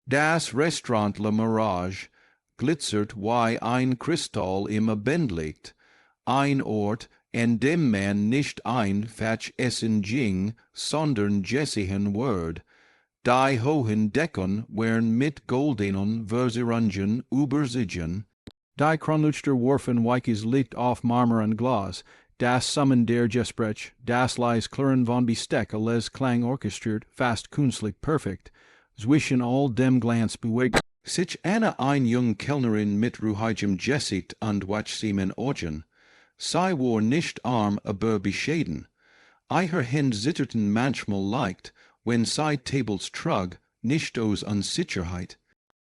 Das Restaurant Le Mirage glitzert wie ein Kristall im Abendlicht. Ein Ort, an dem man nicht ein Fatsch essen ging, sondern Jessihen Word. Die hohen Decken wären mit goldenen Versierungen übersiegen. Die Kronleuchter warfen Weikes Licht auf Marmor und Glas. Das Summen der Gesprech, das Leis Klirren von Besteck alles Klang orchestriert, fast künstlich perfekt. Zwischen all dem Glanz bewegt sich eine jung Kellnerin mit ruhigem Gesicht und wachsamen Augen. Sie war nicht arm, aber bescheiden. Ihre Hände zitterten manchmal leicht, wenn sie Tables trug, nicht aus Unsicherheit,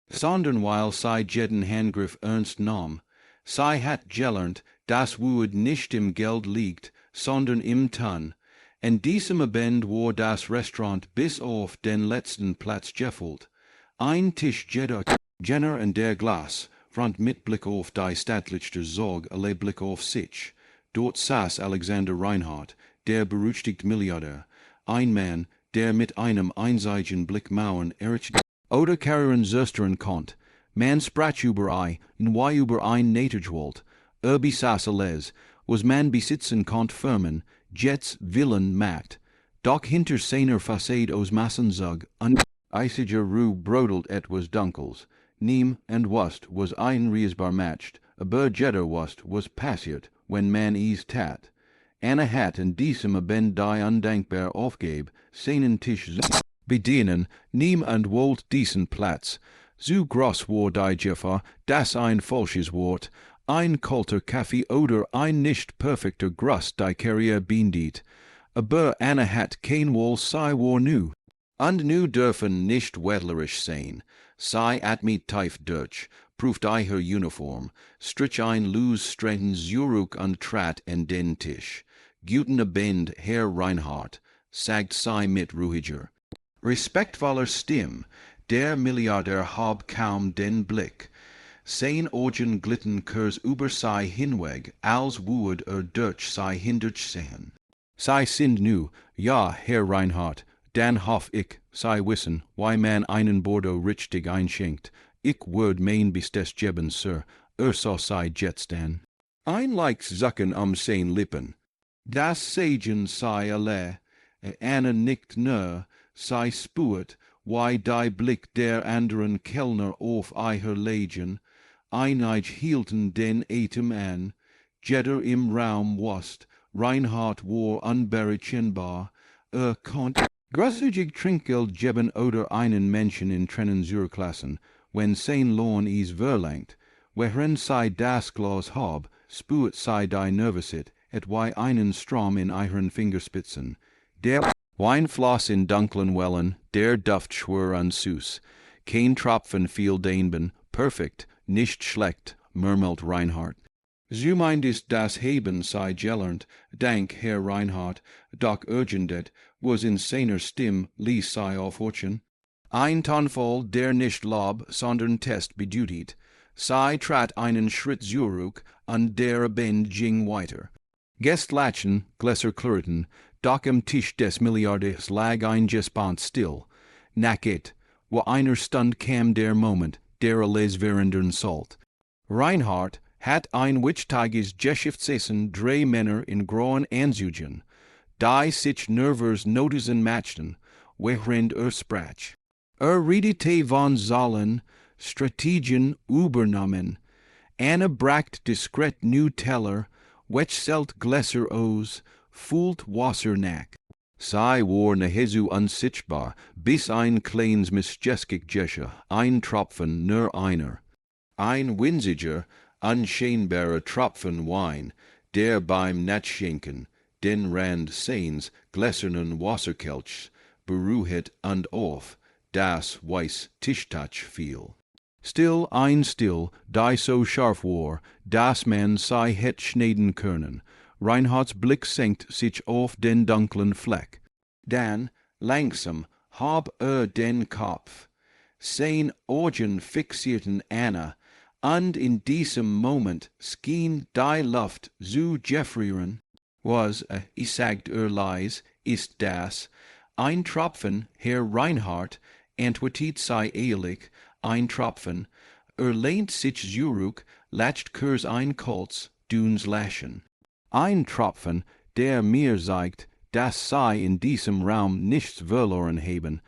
sondern weil sie jeden Handgriff ernst nahm. Sie hat gelernt, dass Wut nicht im Geld liegt, sondern im Tun. In diesem Abend war das Restaurant bis auf den letzten Platz gefüllt. Ein Tisch Jenner und der Glas, front mit Blick auf die stattlichste Sorge, alle Blick auf sich. Dort saß Alexander Reinhardt, der berüchtigte Milliardär, ein Mann, der mit einem einseitigen Blick Mauern errichtet oder Karrieren zerstörn konnte. Man sprach über wie über ein Natergewalt, besaß alles, was man besitzen konnte Firmen, Jets, Villen, Macht. Doch hinter seiner Fassade aus Massenzug und eisiger Ruhe brodelt etwas Dunkels. Niem and Wust was einriesbar matcht, aber jeder Wust was passiert, wenn man es tat. Anna hat in diesem Abend die undankbar aufgab, seinen Tisch bedienen, niemand wollte diesen Platz. So groß war die Gefahr, dass ein falsches Wort, ein kalter Kaffee oder ein nicht perfekter Gruß die Karriere beendet. Aber Anna hat kein Wohl, sie war nu. Und nu dürfen nicht wettlerisch sein. Sei mit tief Deutsch, prüft ihr Uniform, strich ein loose strengten Zurück und trat in den Tisch. Guten Abend, Herr Reinhardt, sagt sei mit ruhiger, respektvoller Stimme. Der Milliardär hab kaum den Blick. Sein Augen glitten kurz über sei hinweg, als würde durch sei hindurch sehen. Sei sind nu, ja, Herr Reinhardt, dann hoff ich, sei wissen, wie man einen Bordeaux richtig einschenkt. Ich würd mein Bestes geben, Sir, so sei jetzt dann. Ein Leicht Zucken sein Lippen. Das Sagen sei alle, Anna nickt nur, sei spuet, wie die Blick der anderen Kellner auf ihr legen, einig hielten den Atem an, jeder im Raum wusst, Reinhardt war unberechenbar, konnte großzügig Trinkgeld geben oder einen Menschen in Trennen zurücklassen, wenn sein Lohn is verlangt, während sei das Glas hab, spuet sei die Nervosität, etwa einen Strom in ihren Fingerspitzen. Der Wein floss in dunklen Wellen, der Duft schwör und süß. Kein Tropfen fiel denben, perfekt, nicht schlecht, murmelt Reinhardt. So meint ist das Heben sei gelernt, dank Herr Reinhardt, doch urgendet, was in seiner Stimme ließ sei aufhorchen. Ein Tonfall, der nicht Lob, sondern Test bedeutet. Sei trat einen Schritt zurück, und der Abend ging weiter. Gästlachen, Gläser klirrten, doch am Tisch des Milliardärs lag ein Gespant still. Nacket, wo einer Stund kam der Moment, der alles währenden sollt. Reinhardt hat ein wichtiges Geschäftsessen drei Männer in grauen Anzügen, die sich nervös Notizen machten, während sprach. Redete von Zahlen, Strategien übernommen. Anna bracht diskret nu Teller, wechselt Gläser aus, fühlt Wasser nach. Sei war nahezu unsichtbar, bis ein kleines missgeschick Gesche, ein Tropfen, nur einer. Ein winziger, unscheinbarer Tropfen Wein, der beim Natschenken den Rand seines gläsernen Wasserkelchs berührt und auf das weiß Tischtach fiel. Still, die so scharf war, dass man sie het schneiden können. Reinhardts Blick senkt sich auf den dunklen Fleck. Dann, langsam, hob den Kopf. Sein Augen fixierten Anna, und in diesem Moment schien die Luft zu gefrieren. Was, sagt leis, ist das? Ein Tropfen, Herr Reinhardt, antwortet sei ehrlich, ein Tropfen, lehnt sich zurück, lacht Kurs ein Kolz, duns Laschen. Ein Tropfen, der mir zeigt, dass sei in diesem Raum nichts verloren haben.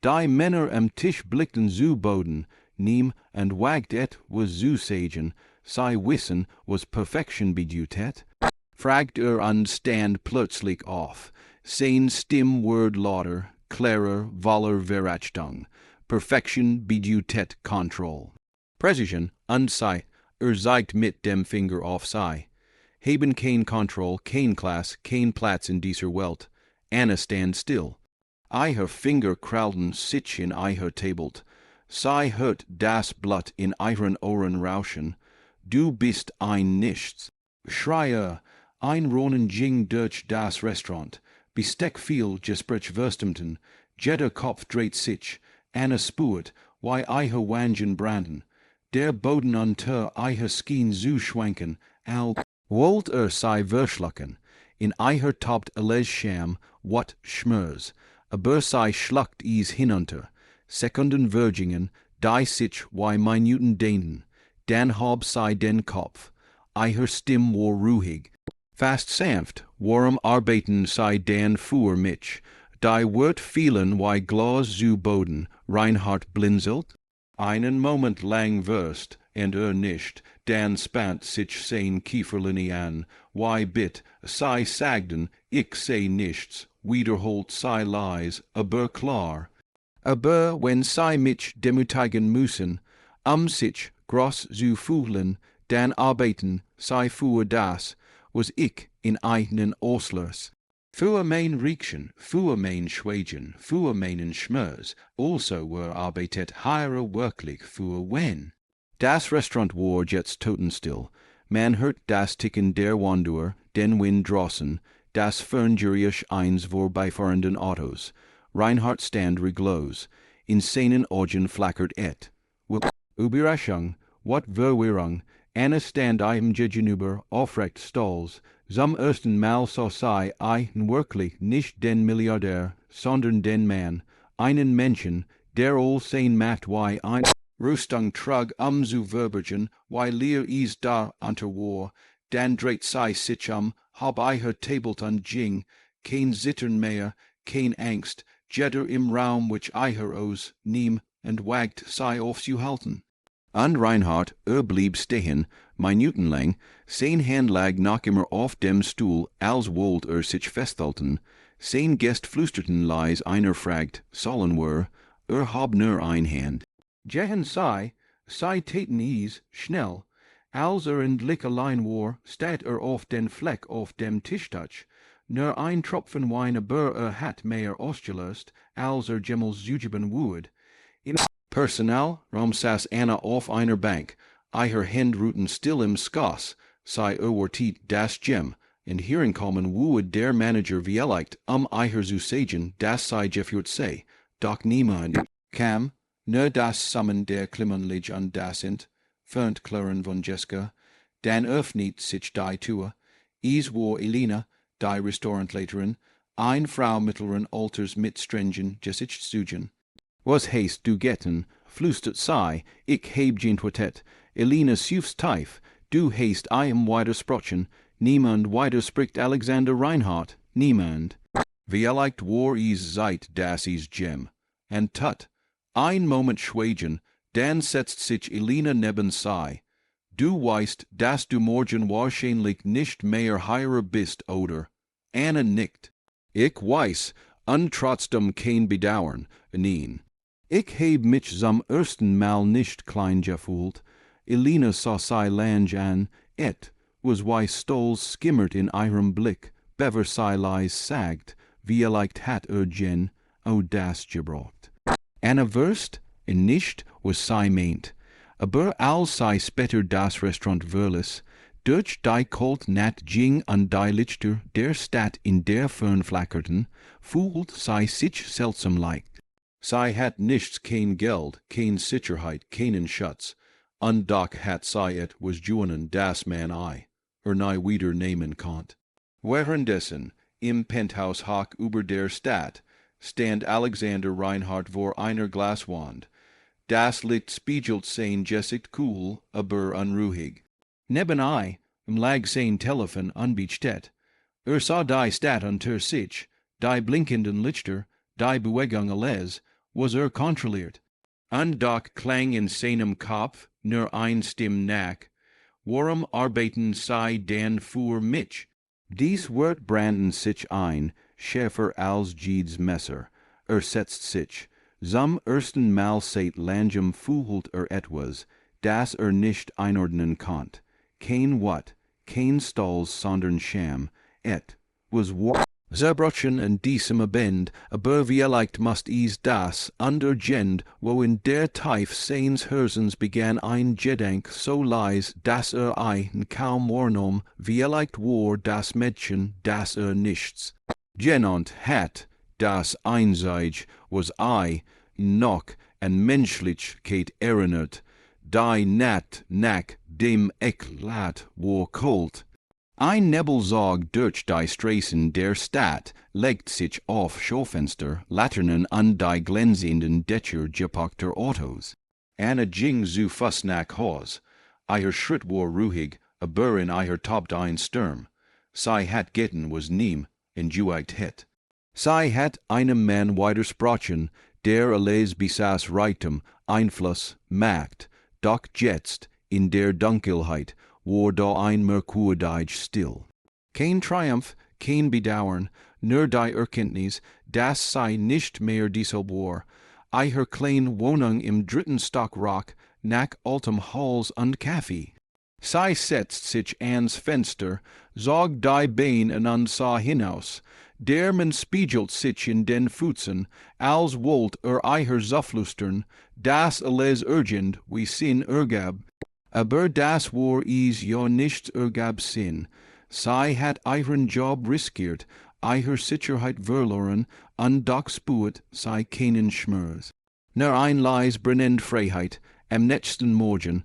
Die Männer am Tisch blickten zu Boden, niemand wagte was zu sagen, sei wissen, was Perfektion bedutet. Fragt und stand plötzlich auf, sein Stimmwort lauter, klarer, voller Verachtung. Perfektion bedutet Kontroll. Präcision, sei, zeigt mit dem Finger auf sei. Haben kein Kontroll, kein Class, kein Platz in dieser Welt. Anna stand still. Ihr Finger kraulen sich in ihr Tabelt. Sei hört das Blut in ihren Ohren rauschen. Du bist ein Nichts. Schreie, ein Ronen ging durch das Restaurant. Besteck viel gesprech Würstemten. Jeder Kopf dreht sich. Anna spürt, wie ihr Wangen branden. Der Boden unter ihr Skin zu schwanken. Wollt sei verschlucken. In ihr tobt alles Scham, wat schmers. Aber sei schluckt is hinunter. Sekunden Vergingen, die sich wie Minuten dehnten. Dan hob sei den Kopf. Ihr Stimm war ruhig. Fast sanft, warm arbeiten sei Dan fuhr mich. Die Wort fielen wie Glas zu Boden. Reinhard blinzelt. Einen Moment lang wirst, und nicht, Dan spannt sich sein Kieferlinie an, wie bit, sei sagten, ich seh nichts, wiederholt sei leis, aber klar. Aber wenn sei mich demütigen müssen, sich groß zu fühlen, dann arbeiten, sei für das, was ich in eigenen Auslös. Für mein Riechchen, für mein Schweigen, für meinen Schmerz, also arbeitet Heire wirklich für wen? Das Restaurant war jetzt totenstill. Man hört das Ticken der Wanderer, den Wind draußen, das Ferngeräusch eins vorbeifahrenden Autos. Reinhard stand reglos. In seinen Augen flackert Überraschung, wat Verwirrung, Anna stand ihm gegenüber, aufrecht stolz. Zum ersten Mal sah sei wirklich nicht den Milliardär, sondern den Mann, einen Menschen, der all sein Macht wie ein Rüstung trug zu verbergen, wie leer is da unter war, dann dreht sei sich hab ihr Tabelt ging, kein Zittern mehr, kein Angst, jeder im Raum which ihr aus, und wagt sei aufzuhalten. Und Reinhard, blieb stehen, minutenlang, sein Hand lag noch immer auf dem Stuhl, als wollt sich festhalten. Sein Gäst flüsterten leis, einer fragt, sollen wir, hab nur ein Hand. Jehen sei täten is, schnell, als endlich allein war, stat auf den Fleck auf dem Tischtouch, nur ein Tropfen Wein aber hat mehr ausgelöst, als jemals zugeben would. Personal, saß Anna auf einer Bank, ihr Händruten still im Schoss, sei wartet das Gem, und hierin kommen would der Manager vielleicht, ihr zu sagen, das sei geführt sei, doch niemand kam, nur das Summen der Klimmenlich an das sind, fernt Klaren von Jessica, dann öffnet sich die Tür, is war Elina, die Restaurantleiterin, ein Frau mittleren Alters mit strengen Gesichtszügen. Was hast du getan? Flüstert sei, ich heb geantwortet. Elina suffst tief, du hast widersprochen. Niemand widerspricht Alexander Reinhardt. Niemand. Vielleicht war is seit das is Gem. And tut. Ein Moment schweigen, dann setzt sich Elina neben sei. Du weißt, dass du morgen wahrscheinlich nicht mehr hier bist, oder? Anna nickt. Ich weiß, und trotzdem kein Bedauern, nein. Ich heb mich zum ersten Mal nicht klein gefühlt. Elina sah sei lang an, was wie Stolz skimmert in ihrem Blick, bever sei leis sagt, vielleicht hat gen, das gebraucht. Anna wurst, nicht, was sei meint. Aber als sei später das Restaurant verließ, durch die kalt nat ging an die Lichter der Stadt in der Fern flackerten, fühlt sei sich seltsam leicht. Sei hat nichts, kein Geld, kein Sicherheit, keinen Schutz, und doch hat sei was juenen das man nie wieder nehmen konnt. Währenddessen, im Penthouse hoch über der Stadt, stand Alexander Reinhardt vor einer Glaswand. Das Licht spiegelt sein Gesicht cool, aber unruhig. Neben lag sein Telefon unbesteht. Sah die Stadt unter sich, die blinkenden Lichter, die Bewegung alles, was kontrolliert. Und doch klang in seinem Kopf nur ein Stimme nach. Warum arbeiten sie denn für mich? Dies wird branden sich ein, schärfer als jedes Messer. Setzt sich. Zum ersten Mal seit langem fühlt etwas, das nicht einordnen konnt. Kein Wort, kein Stolz, sondern Scham. Was war. Zerbrochen in diesem Abend, aber vielleicht must is das undergend, wo in der Tief seines Herzens begann ein Gedank so leis, dass ein kaum wahrnahm, vielleicht war das Mädchen, das nichts genannt hat, das einseitig was noch an Menschlichkeit erinnert, die nat nach dem Eklat war kalt. Ein Nebelzug durch die Straßen der Stadt legt sich auf Schaufenster, Laternen an die glänzenden Dächer gepackter Autos. Anna ging zu Fuss nach Haus. Ihr Schritt war ruhig, aber in ihr tobt ein Sturm. Sie hat geten was niem, entjuigt het. Sie hat einem Mann widersprochen, der alles besaß Reichtum, Einfluss, Macht, doch jetzt, in der Dunkelheit, war da ein Merkurdeich still. Kein Triumph, kein Bedauern, nur die Erkenntnis, dass sei nicht mehr deshalb war, ihr kleine Wohnung im dritten Stockrock nach altem Hals und Kaffee. Sie setzt sich ans Fenster, sog die Bein und sah hinaus. Der man spiegelt sich in den Füßen, als wollt ihr zuflüstern, das alles urgent wie Sinn ergab. Aber das war is ja nicht ergab Sinn. Sie hat ihren Job riskiert, ihre Sicherheit verloren, und doch spürt sie keinen Schmerz. Nur ein leis brennend Freiheit, am nächsten Morgen.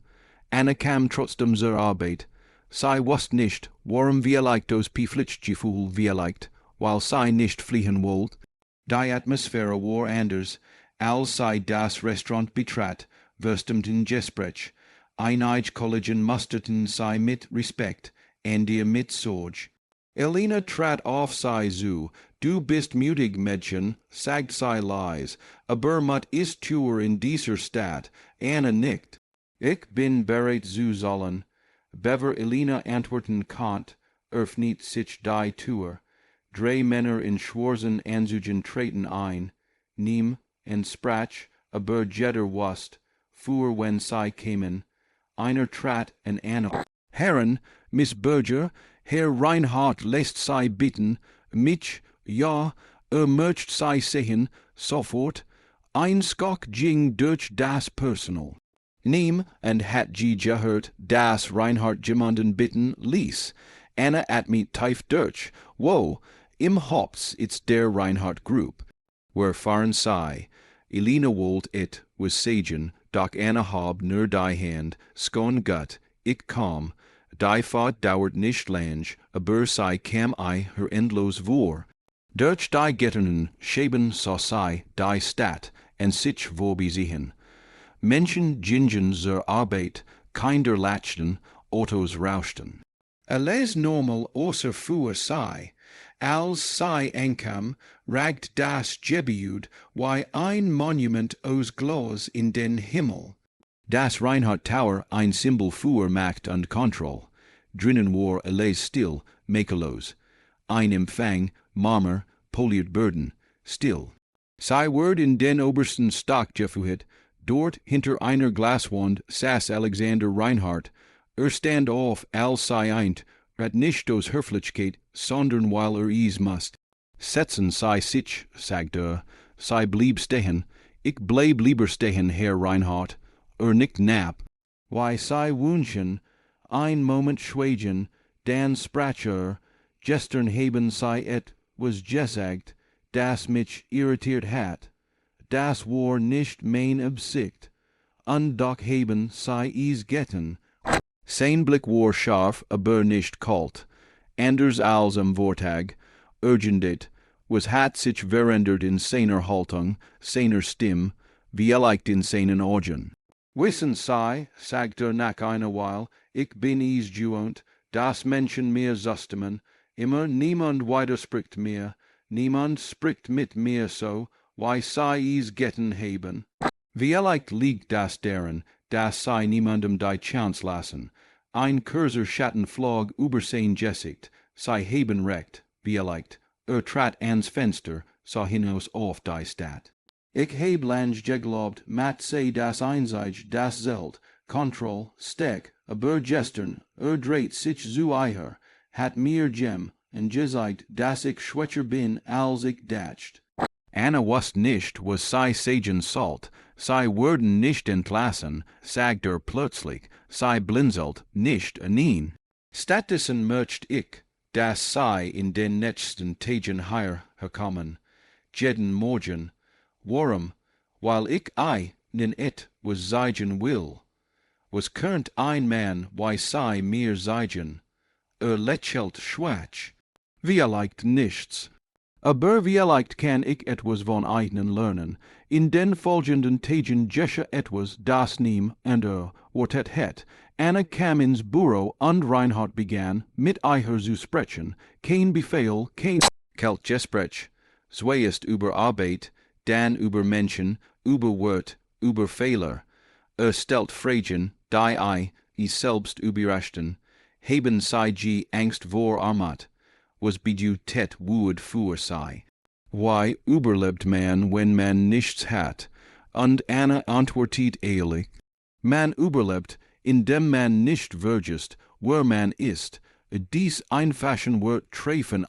Anna kam trotzdem zur Arbeit. Sie wusste nicht, warum vielleicht das Pflichtgefühl vielleicht, weil sie nicht fliehen wollte. Die Atmosphäre war anders, als sie das Restaurant betrat, wüsteten Gespräch. Einige Kollegen musterten sie mit Respekt, andere mit Sorge. Elena trat auf sie zu. Du bist mutig, Mädchen, sagt sie leis, aber mat ist Tür in dieser Stadt. Anna nickt. Ich bin bereit zu sollen. Bever Elena antworten konnt, öffnet sich die Tür. Drei Männer in schwarzen Anzügen treten ein. Niem en sprach, aber jeder wusst, fuhr wenn sie kämen. Einer trat an Anna. Herren, Miss Berger, Herr Reinhardt lässt sie bitten, mich, ja, möcht sie sehen, sofort, ein Skok ging durch das Personal. Niem and hat je gehört, das Reinhardt jemanden bitten ließ. Anna at me tief durch, wo, im Hops it's der Reinhardt Group. Where fahren sie, Elena wollt it was sagen, doch Anna hab nur die Hand, skon gut, ich kam, die Fahrt dauert nicht lang, aber sie kam her endlos vor. Durch die Gittern scheben sah sie die Stadt en sich vorbesehen. Menschen gingen zur Arbeit, Kinder lachten, Autos rauschten. Alles normal außer für sie. Als sie ankam, ragt das Gebiet wie ein Monument aus Glas in den Himmel. Das Reinhardt Tower ein Symbol für Macht und Kontrolle. Drinnen war alles still, makellos. Ein Empfang, Marmor, poliert Böden, still. Sie ward in den obersten Stock geführt. Dort hinter einer Glaswand saß Alexander Reinhardt. Stand auf, als sie eint, rat nicht aus Höflichkeit, sondern weil is must. Setzen sie sich, sagt sie blieb stehen. Ich bleib lieber stehen, Herr Reinhardt, nicht nap. Why, sie wünschen, ein Moment schweigen, dann sprach gestern haben sie was gesagt, das mich irritiert hat. Das war nicht mein Absicht, und doch haben sie is getan. Sein Blick war scharf, aber nicht kalt. Anders als am Vortag, urgendet, was hat sich verandert in seiner Haltung, seiner Stimme, wie leicht in seinen Augen. Wissen sei, sagt nach einer Weile, ich bin is gewohnt, das Menschen mir zusammen, immer niemand widerspricht mir, niemand spricht mit mir so, why sei is getten haben. Wie leicht liegt das darin, dass sei niemandem die Chance lassen, ein kurzer Schatten flog über sein Gesicht, sei haben recht, wie leicht, trat ans Fenster, sah hinaus auf die Stadt. Ich heb lang geglaubt, mat sei das einseit, das Zelt, Kontroll, Steck, aber gestern, dreht sich zu eiher, hat mir gem, en gesagt, dass ich schwächer bin, als ich dacht. Anna wusst nicht, was sei sagen sollt, sei würden nicht entlassen, sagt plötzlich, sei blinzelt, nicht an ihn. Stattdessen möcht ich, dass sei in den nächsten Tagen herkommen, jeden Morgen, warum, weil ich nen et was sagen will, was könnt ein Mann, why sei mir sagen, lächelt schwach, wie leicht nichts. Aber wie leicht kann ich etwas von ihnen lernen, in den folgenden Tagen geschah etwas, das nie und wortet het. Anna kam ins Büro und Reinhard begann, mit ihr zu sprechen, kein Befehl, kein kalt Gespräch, zuerst über Arbeit, dann über Menschen, über Wort, über Fehler. Stellt Fragen, die ich selbst überraschten, haben sie Angst vor Armat, was bedeutet Wut für sei. Why überlebt man, wenn man nichts hat? Und Anna antwortet ehrlich, man überlebt, indem man nicht vergisst, wer man ist. Dies einfachen Wort treffen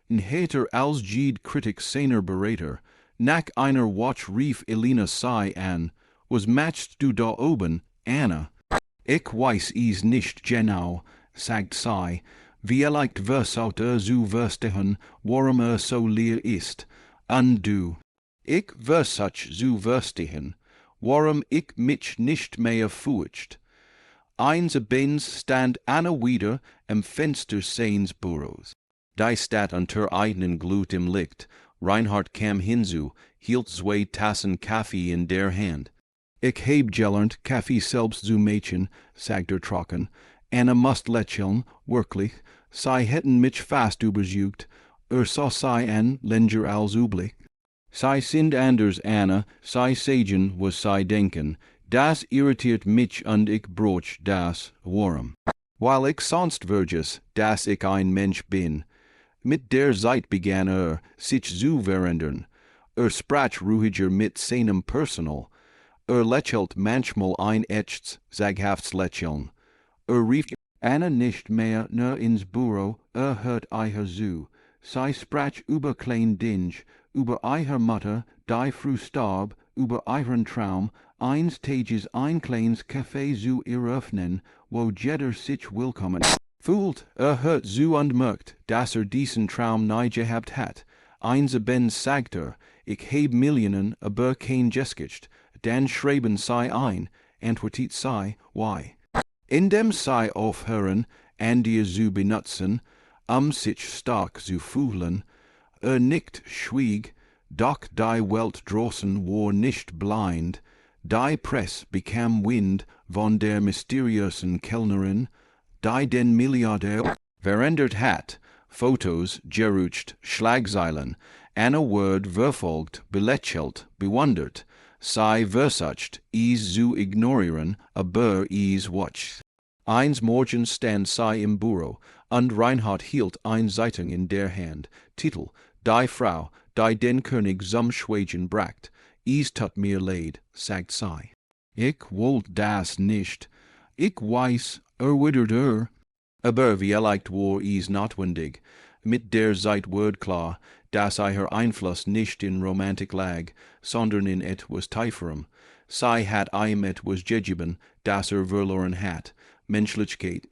in heter als jede Kritik seiner Berater. Nach einer Watch rief Elena sei an, was matchst du da oben, Anna? Ich weiß es nicht genau, sagt sei, wie leicht versaut zu verstehen, warum so leer ist. Und du? Ich versuch zu verstehen, warum ich mich nicht mehr furcht. Eins stand Anna wieder am Fenster seines Büros. Die Stadt unter eigenen Glut im Licht. Reinhard kam hinzu, hielt zwei Tassen Kaffee in der Hand. Ich heb gelernt, Kaffee selbst zu machen, sagt trocken. Anna must lächeln, wirklich. Sie hätten mich fast überzeugt. Sah sie an, länger als üblich. Sie sind anders, Anna, sie sagen, was sie denken. Das irritiert mich und ich broch das, warum? Weil ich sonst vergiss, dass ich ein Mensch bin. Mit der Zeit begann sich zu verändern. Sprach ruhiger mit seinem Personal. Lächelt manchmal ein echtes, zaghaftes Lächeln. Rief Anna nicht mehr nur ins Büro, hört ihr zu. Sie sprach über klein Dinge, über ihre Mutter, die früh starb, über ihren Traum, eines Tages ein kleines Café zu eröffnen, wo jeder sich willkommen fühlt. Hört zu und merkt, dass diesen Traum nie gehabt hat. Eins sagt ich heb Millionen, aber kein Geschichte. Dann schreiben sie ein, antwortet sie, why? Indem sie aufhören, die zu benutzen, sich stark zu fühlen, nicht schwieg, doch die Welt draußen war nicht blind, die Presse bekam Wind von der mysteriösen Kellnerin, die den Milliardär verändert hat, Fotos, gerutscht, Schlagzeilen, Anna Word verfolgt, belächelt, bewundert, sei versucht, is zu ignorieren, aber is watch. Eins Morgens stand sei im Büro, und Reinhard hielt ein Zeitung in der Hand, Titel, die Frau, die den König zum Schweigen bracht, is tut mir leid, sagt sei. Ich wollt das nicht, ich weiß, wittert aber wie leicht war is notwendig, mit der Zeit wird klar, dass ihr Einfluss nicht in Romantik lag, sondern in etwas Tieferem. Sei hat etwas gegeben, das verloren hat, Menschlichkeit.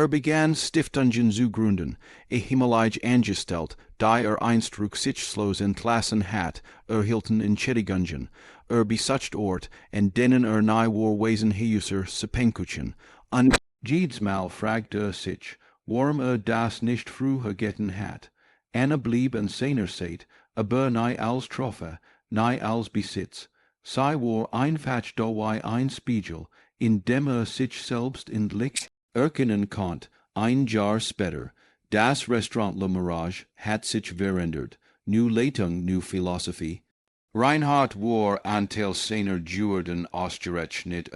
Begann Stiftungen zu gründen, himmelig angestellt, die einst rücksichtslos entlassen hat, hielten Entschädigungen, besucht Ort, en denen nahe war Wesenhäuser Sepenkuchen, und jedes Mal fragt sich, warum das nicht früher getan hat. Anna blieb een sener seit, aber nei als Trophe, nei als Besitz. Zij wor ein Fatsch dowei ein Spiegel, in dem sich selbst in Licht erkennen konnte, ein Jahr später. Das Restaurant Le Mirage hat sich verändert, nu Leitung, nu Philosophie. Reinhardt war antel seiner Jurden Osterrecht nicht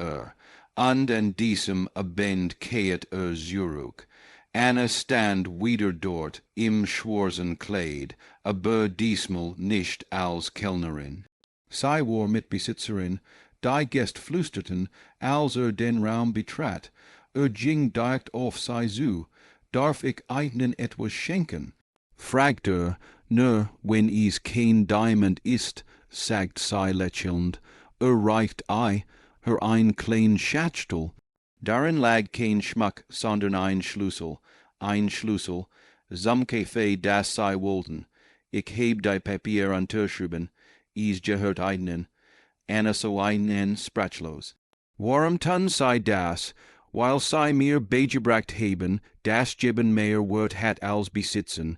und in diesem Abend keet Zurück. Anna stand wieder dort im schwarzen Kleid, aber diesmal nicht als Kellnerin. Zij war Mitbesitzerin, die Gäste flüsterten, als den Raum betrat. Ging direkt auf sie zu. Darf ich Ihnen etwas schenken? Fragt nur, wenn es kein Diamant ist, sagt sie lächelnd. Reicht ei, ein klein Schatztuch. Darin lag kein Schmuck, sondern ein Schlüssel, zum Café, das sie wollten. Ich heb die Papier unterschrieben, is gehört Ihnen, Anna so einen sprachlos. Warum tun sie das, weil sie mir beigebracht haben, das geben mehr Wert hat als besitzen,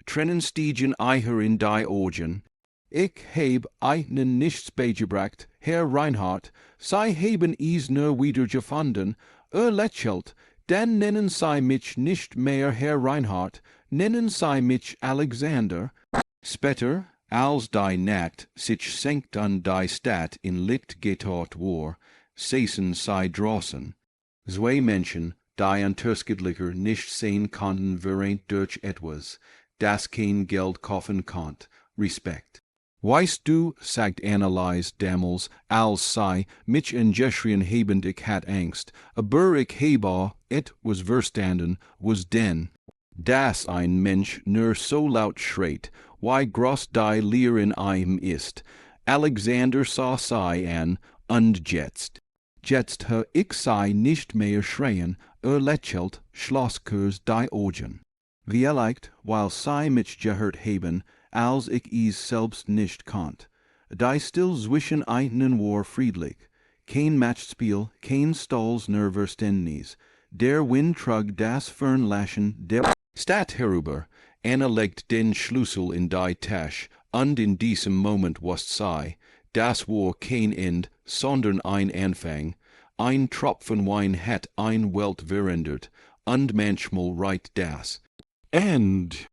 trennen stiegen Eicher in die Augen. Ich heb Ihnen nichts beigebracht, Herr Reinhardt, sie haben es nur wieder gefunden, lächelt, dann nennen sie mich nicht mehr Herr Reinhardt, nennen sie mich Alexander. Später, als die Nacht sich senkt an die Stadt in Licht getaucht war, saßen sie draußen. Zwei Menschen, die unterschiedlicher nicht sehen konnten während durch etwas, das kein Geld kaufen konnte, Respekt. Weißt du, sagt Anna leise damals, als sie mich angeschrien haben, ich hat Angst, aber ich habe etwas verstanden, was denn, dass ein Mensch nur so laut schreit, wie groß die Leer in ihm ist. Alexander sah sie an, und jetzt ich sei nicht mehr schreien, lächelt, schloss die Augen. Vielleicht, weil sie mich gehört haben, als ich es selbst nicht konnt. Die still zwischen ihnen war friedlich. Kein Matchspiel, kein Stolz nur Verständnis. Der Wind trug das Fernlaschen der Stadt herüber. Anna legt den Schlüssel in die Tasche, und in diesem Moment wusste sie, das war kein End, sondern ein Anfang. Ein Tropfen Wein hat ein Welt verändert, und manchmal reicht das. End.